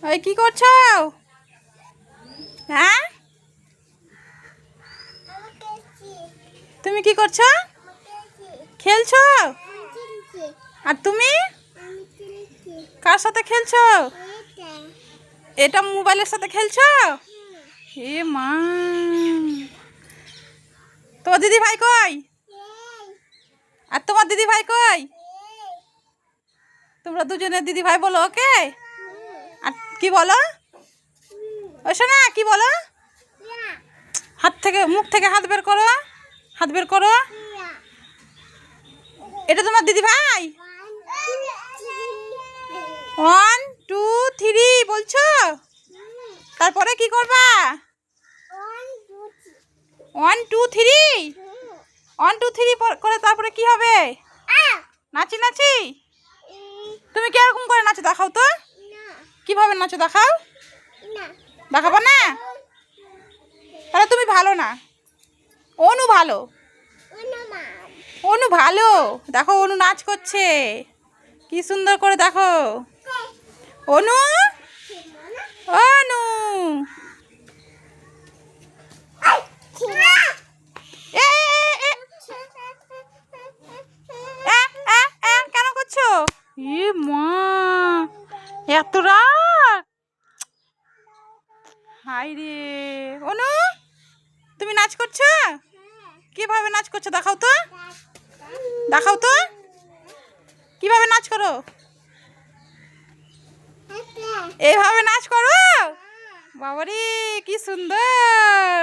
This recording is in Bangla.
ওই কি করছো? হ্যাঁ, তুমি কি করছো? খেলছো? আর তুমি কার সাথে খেলছো? এটা মোবাইলের সাথে খেলছো? এ মা, তোমার দিদি ভাই কই? আর তোমার দিদি ভাই কই? তোমরা দুজনের দিদি ভাই বলো ওকে। আর কি বলো? ওই শোনা, কি বলো? হাত থেকে, মুখ থেকে হাত বের করো, হাত বের করো। এটা তোমার দিদি ভাই? 1 2 3 বলছো? তারপরে কি করবা? 1 2 3 1 2 3 করে তারপরে কি হবে? নাচি নাচি। তুমি কিরকম করে নাচো দেখাও তো। কিভাবে নাচো দেখাও। দেখাবো না? তাহলে তুমি ভালো না। অনু ভালো, অনু ভালো। দেখো অনু নাচ করছে, কি সুন্দর করে দেখো। অনু, অনু এ, এ, এ, কেন করছো? এ মা, এত রাগ! হাই রে অনু, তুমি নাচ করছো? কিভাবে নাচ করছো দেখাও তো, দেখাও তো কিভাবে নাচ করো। এইভাবে নাচ করো? বাবারে কি সুন্দর!